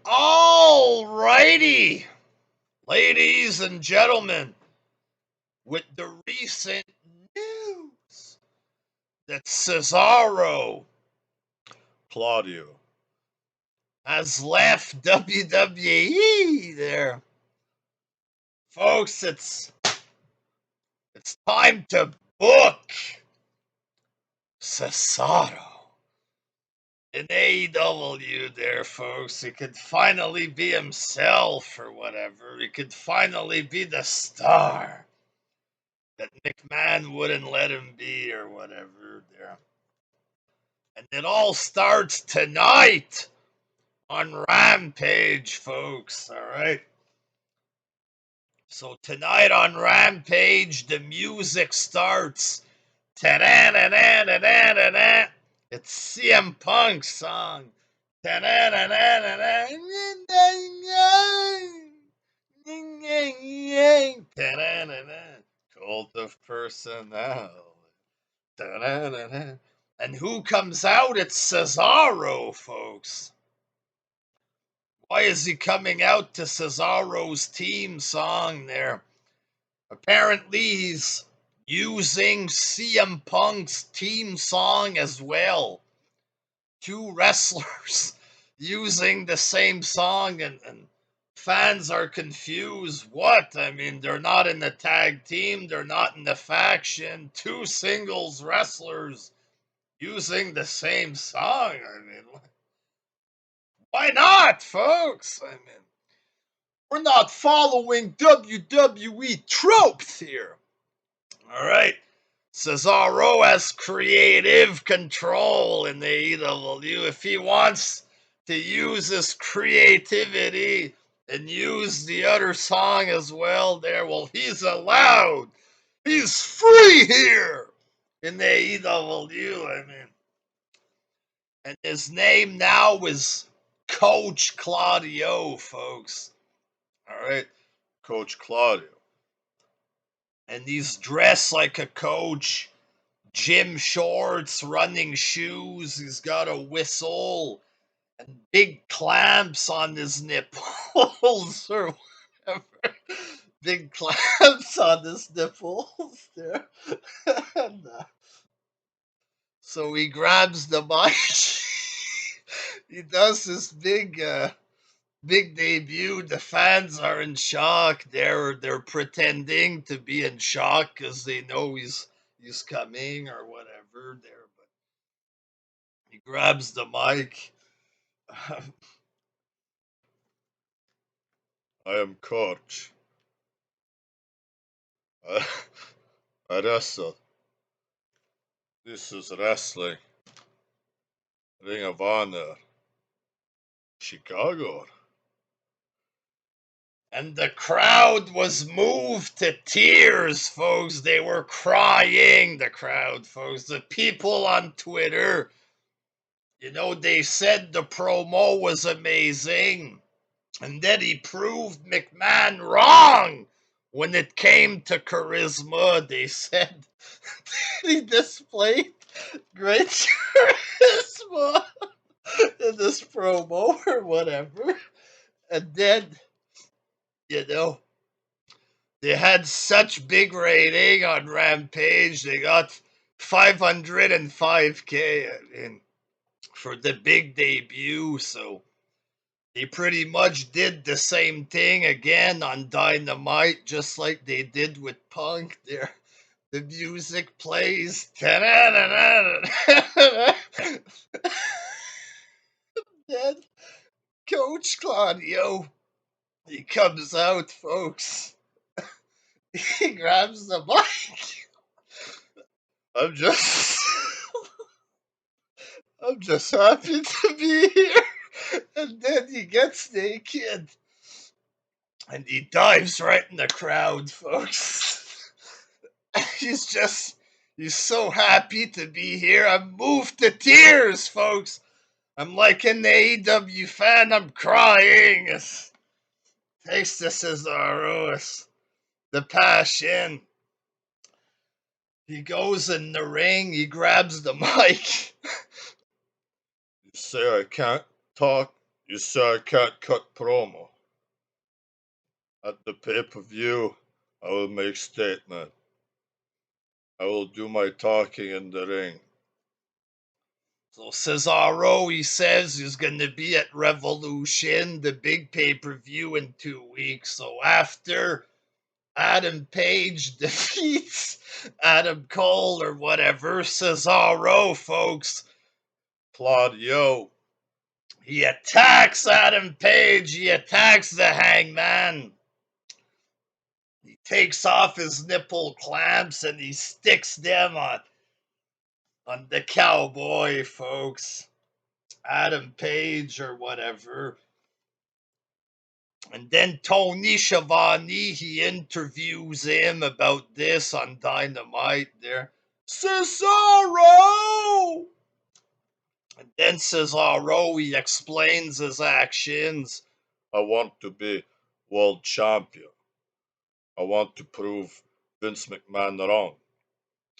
Alrighty, ladies and gentlemen, with the recent news that Cesaro Claudio. has left WWE there. Folks, it's time to book Cesaro in AEW there, folks. He could finally be himself or whatever. He could finally be the star that McMahon wouldn't let him be or whatever there. And it all starts tonight on Rampage, folks. All right. So tonight on Rampage, the music starts. Ta-da-da-da-da-da-da. It's CM Punk's song. Ta-da-da-da-da-da. Ta-da-da-da. Cult of Personality. Da-da-da-da. And who comes out? It's Cesaro, folks. Why is he coming out to Cesaro's team song there? Apparently, he's using CM Punk's team song as well. Two wrestlers using the same song, and fans are confused. What? I mean, they're not in the tag team, they're not in the faction. Two singles wrestlers using the same song. I mean, why not, folks? I mean, we're not following WWE tropes here. All right. Cesaro has creative control in the AEW. If he wants to use his creativity and use the other song as well there, well, he's allowed. He's free here in the AEW. I mean, and his name now is Coach Claudio, folks. All right. Coach Claudio. And he's dressed like a coach. Gym shorts, running shoes. He's got a whistle and big clamps on his nipples or whatever. Big clamps on his nipples there. And, so he grabs the mic. He does this big debut. The fans are in shock. They're pretending to be in shock because they know he's coming or whatever there. But he grabs the mic. I am coach. I, I wrestle. This is wrestling. Ring of Honor. Chicago. And the crowd was moved to tears, folks. They were crying, the crowd, folks. The people on Twitter, they said the promo was amazing. And then he proved McMahon wrong when it came to charisma. They said he displayed great charisma in this promo or whatever. And then, they had such big rating on Rampage. They got 505K for the big debut. So they pretty much did the same thing again on Dynamite, just like they did with Punk. There, the music plays. Then Coach Claudio, he comes out, folks. He grabs the mic. I'm just I'm just happy to be here. And then he gets naked and he dives right in the crowd, folks. He's so happy to be here. I'm moved to tears, folks. I'm like an AEW fan. I'm crying. Thanks to Cesaro. The passion. He goes in the ring. He grabs the mic. You say I can't talk? You say I can't cut promo. At the pay-per-view, I will make statement. I will do my talking in the ring. So Cesaro, he says, is going to be at Revolution, the big pay-per-view in 2 weeks. So after Adam Page defeats Adam Cole or whatever, Cesaro, folks, Claudio, he attacks Adam Page. He attacks the Hangman. He takes off his nipple clamps and he sticks them on the cowboy, folks. Adam Page or whatever. And then Tony Schiavone, he interviews him about this on Dynamite there. Cesaro! And then Cesaro, he explains his actions. I want to be world champion. I want to prove Vince McMahon wrong.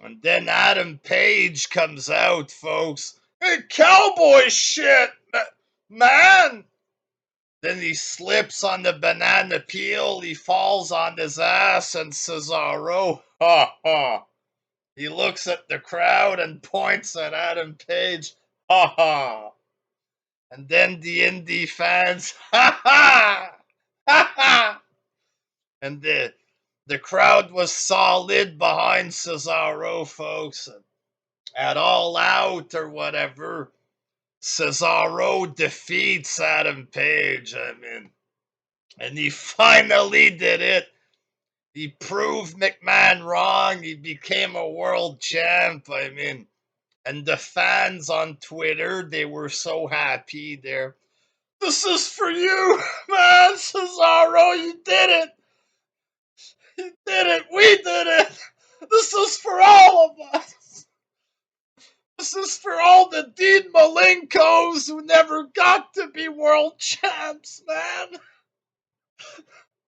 And then Adam Page comes out, folks. Hey, cowboy shit, man! Then he slips on the banana peel, he falls on his ass, and Cesaro, ha ha. He looks at the crowd and points at Adam Page, ha ha. And then the indie fans, ha ha, ha ha. And the crowd was solid behind Cesaro, folks. At All Out or whatever, Cesaro defeats Adam Page. I mean, and he finally did it. He proved McMahon wrong. He became a world champ. I mean, and the fans on Twitter, they were so happy there. This is for you, man, Cesaro. You did it. You did it. We did it. This is for all of us. This is for all the Dean Malenkos who never got to be world champs, man.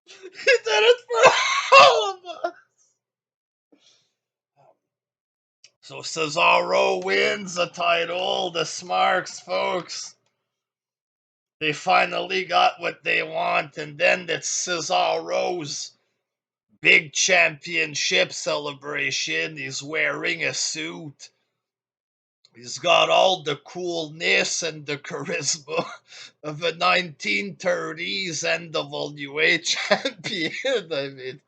He did it for all of us. So Cesaro wins the title. The Smarks, folks. They finally got what they want, and then it's Cesaro's big championship celebration. He's wearing a suit. He's got all the coolness and the charisma of a 1930s NWA champion. I mean,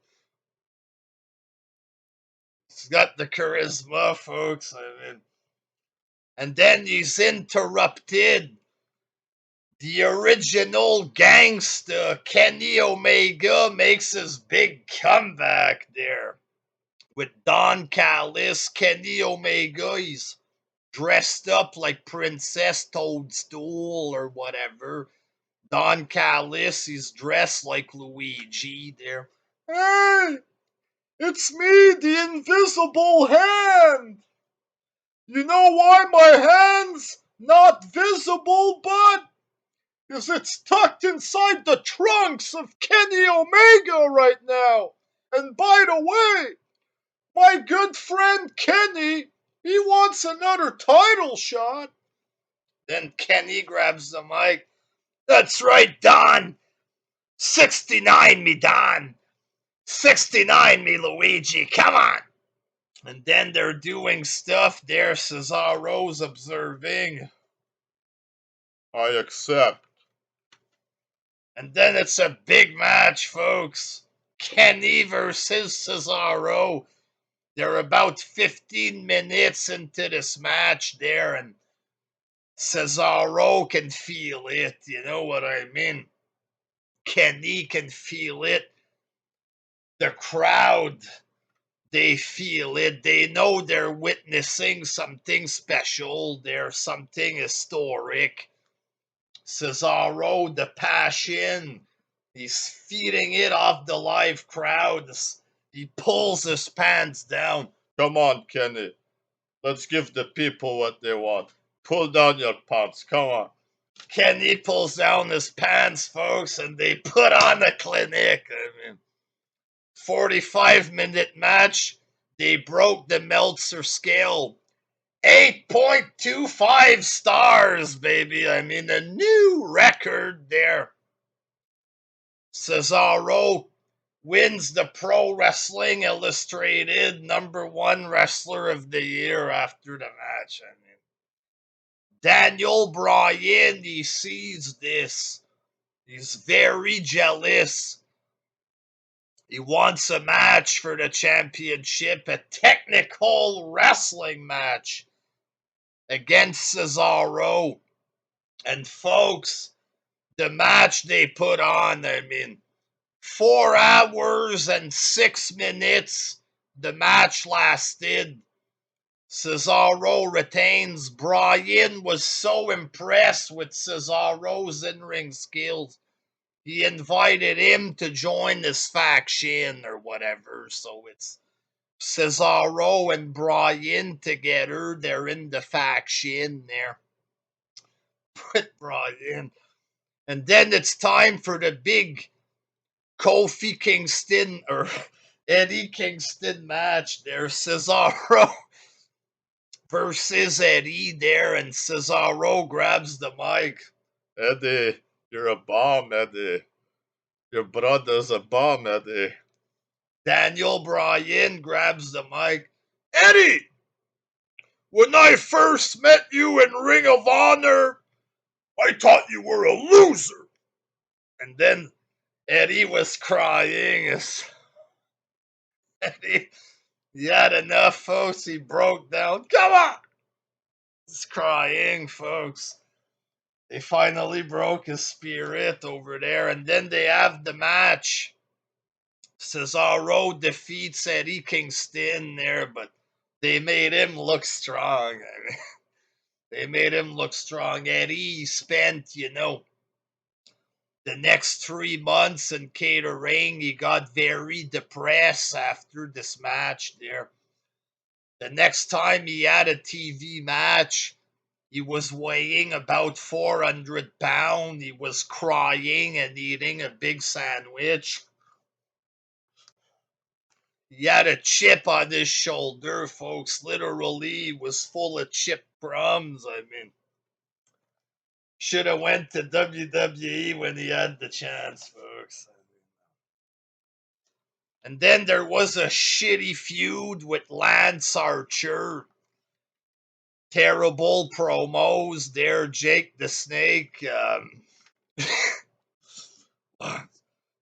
he's got the charisma, folks. I mean, and then he's interrupted. The original gangster, Kenny Omega, makes his big comeback there. With Don Callis, Kenny Omega, he's dressed up like Princess Toadstool or whatever. Don Callis, he's dressed like Luigi there. Hey, it's me, the invisible hand. You know why my hand's not visible, bud? Because it's tucked inside the trunks of Kenny Omega right now. And by the way, my good friend Kenny, he wants another title shot. Then Kenny grabs the mic. That's right, Don. 69 me, Don. 69 me, Luigi. Come on. And then they're doing stuff there. Cesaro's observing. I accept. And then it's a big match, folks. Kenny versus Cesaro. They're about 15 minutes into this match there, and Cesaro can feel it. You know what I mean? Kenny can feel it. The crowd, they feel it. They know they're witnessing something special. There's something historic. Cesaro, the passion, he's feeding it off the live crowd. He pulls his pants down. Come on, Kenny. Let's give the people what they want. Pull down your pants. Come on. Kenny pulls down his pants, folks, and they put on a clinic. I mean, 45-minute match. They broke the Meltzer scale. 8.25 stars, baby. I mean, a new record there. Cesaro wins the Pro Wrestling Illustrated #1 Wrestler of the Year after the match. I mean, Daniel Bryan, he sees this. He's very jealous. He wants a match for the championship, a technical wrestling match against Cesaro. And folks, the match they put on, I mean, 4 hours and 6 minutes the match lasted. Cesaro retains. Bryan was so impressed with Cesaro's in-ring skills. He invited him to join this faction or whatever. So it's Cesaro and Bryan together. They're in the faction there with Bryan. And then it's time for the big Kofi Kingston or Eddie Kingston match there. Cesaro versus Eddie there, and Cesaro grabs the mic. Eddie, you're a bomb, Eddie. Your brother's a bomb, Eddie. Daniel Bryan grabs the mic. Eddie, when I first met you in Ring of Honor, I thought you were a loser. And then Eddie was crying. Eddie, he had enough, folks. He broke down. Come on! He's crying, folks. They finally broke his spirit over there, and then they have the match. Cesaro defeats Eddie Kingston there, but they made him look strong. I mean, they made him look strong. Eddie spent, the next 3 months in catering. He got very depressed after this match there. The next time he had a TV match, he was weighing about 400 pounds. He was crying and eating a big sandwich. He had a chip on his shoulder, folks. Literally, he was full of chip crumbs. I mean, should have went to WWE when he had the chance, folks. And then there was a shitty feud with Lance Archer. Terrible promos there, Jake the Snake.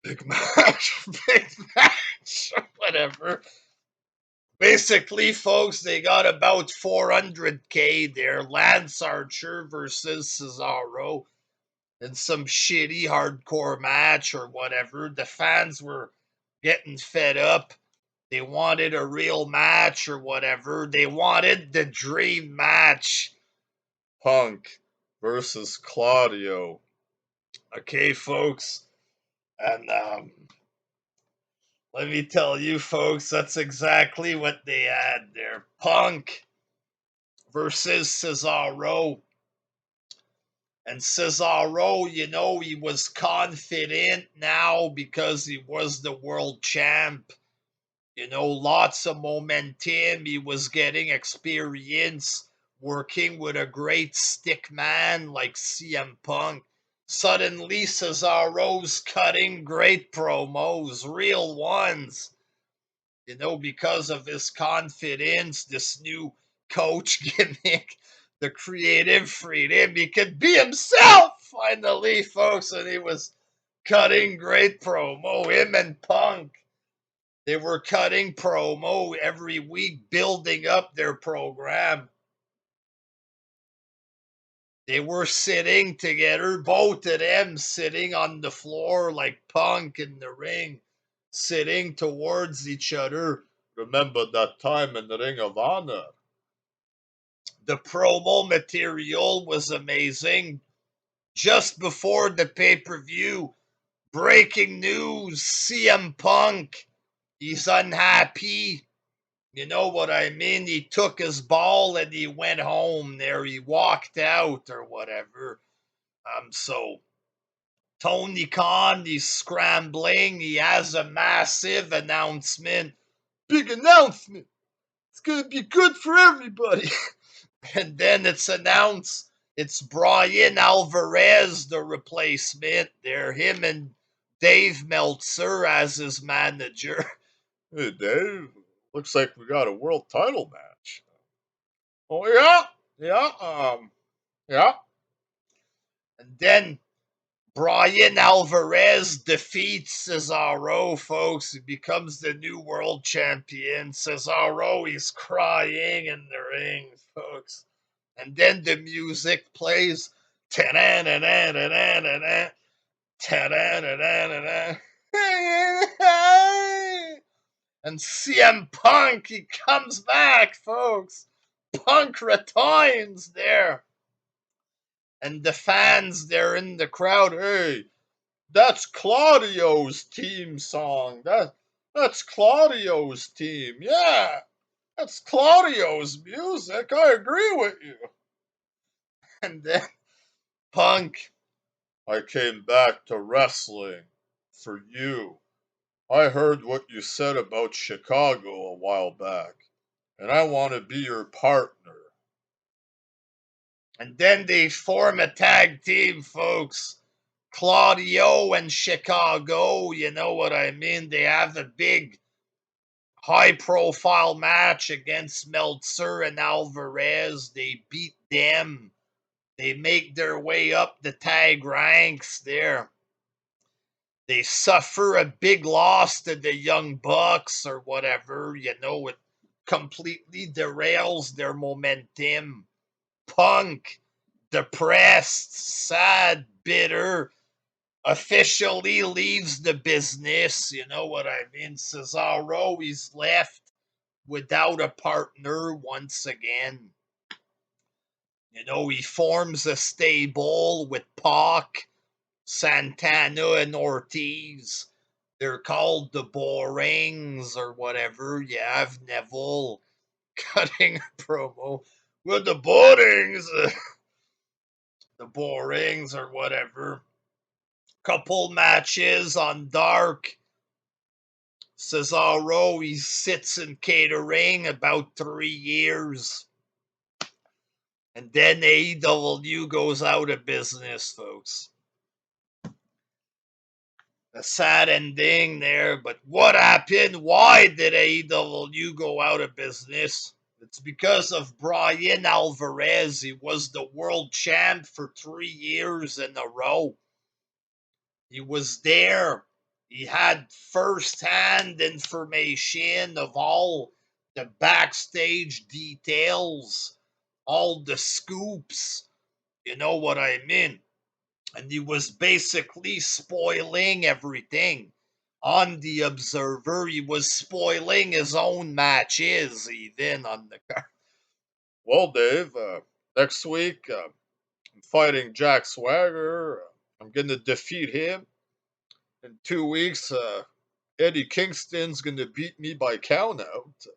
Big match, big match, whatever. Basically, folks, they got about 400K there. Lance Archer versus Cesaro in some shitty hardcore match or whatever. The fans were getting fed up. They wanted a real match or whatever. They wanted the dream match. Punk versus Claudio. Okay, folks. And let me tell you, folks, that's exactly what they had there. Punk versus Cesaro. And Cesaro, he was confident now because he was the world champ. Lots of momentum. He was getting experience working with a great stick man like CM Punk. Suddenly, Cesaro's cutting great promos, real ones. Because of his confidence, this new coach gimmick, the creative freedom, he could be himself finally, folks. And he was cutting great promo. Him and Punk, they were cutting promo every week, building up their program. They were sitting together, both of them sitting on the floor like Punk in the ring, sitting towards each other. Remember that time in the Ring of Honor? The promo material was amazing. Just before the pay-per-view, breaking news, CM Punk, he's unhappy. You know what I mean? He took his ball and he went home there. He walked out or whatever. So Tony Khan, he's scrambling. He has a massive announcement. Big announcement. It's going to be good for everybody. And then it's announced it's Brian Alvarez, the replacement. They're him and Dave Meltzer as his manager. Hey, Dave, looks like we got a world title match. Oh, yeah. And then Brian Alvarez defeats Cesaro, folks. He becomes the new world champion. Cesaro, he's crying in the ring, folks. And then the music plays. Ta-da-da-da-da-da-da-da. Ta-da-da-da-da-da. And CM Punk, he comes back, folks. Punk returns there. And the fans, they're in the crowd. Hey, that's Claudio's team song. That's Claudio's team. Yeah, that's Claudio's music. I agree with you. And then Punk, I came back to wrestling for you. I heard what you said about Chicago a while back, and I want to be your partner. and then they form a tag team, folks. Claudio and Chicago, you know what I mean? They have a big, high profile match against Meltzer and Alvarez. They beat them. They make their way up the tag ranks there. They suffer a big loss to the Young Bucks or whatever, you know, it completely derails their momentum. Punk, depressed, sad, bitter, officially leaves the business. You know what I mean? Cesaro, he's left without a partner once again. You know, he forms a stable with Pac, Santana, and Ortiz. They're called the Borings or whatever. You have Neville cutting a promo with the Borings. The Borings or whatever. Couple matches on Dark. Cesaro, he sits in catering about 3 years. And then AEW goes out of business, folks. A sad ending there, but what happened? Why did AEW go out of business? It's because of Brian Alvarez. He was the world champ for 3 years in a row. He was there. He had first-hand information of all the backstage details, all the scoops. You know what I mean? And he was basically spoiling everything. On the Observer, he was spoiling his own matches, even on the card. Well, Dave, next week I'm fighting Jack Swagger. I'm going to defeat him. In 2 weeks, Eddie Kingston's going to beat me by countout.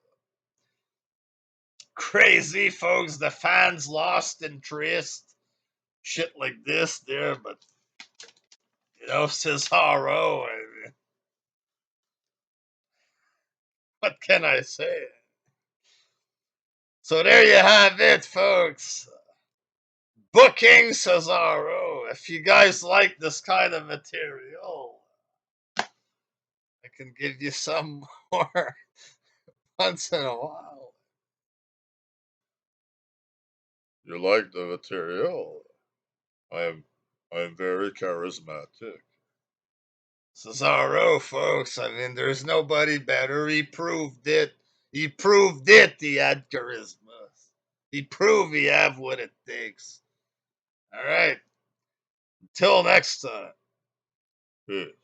Crazy, folks. The fans lost interest. Shit like this there, but you know, Cesaro. I mean, what can I say? So there you have it, folks. Booking Cesaro. If you guys like this kind of material, I can give you some more once in a while. You like the material? I am very charismatic. Cesaro, folks. I mean, there's nobody better. He proved it. He proved it. He had charisma. He proved he have what it takes. All right. Until next time. Hey.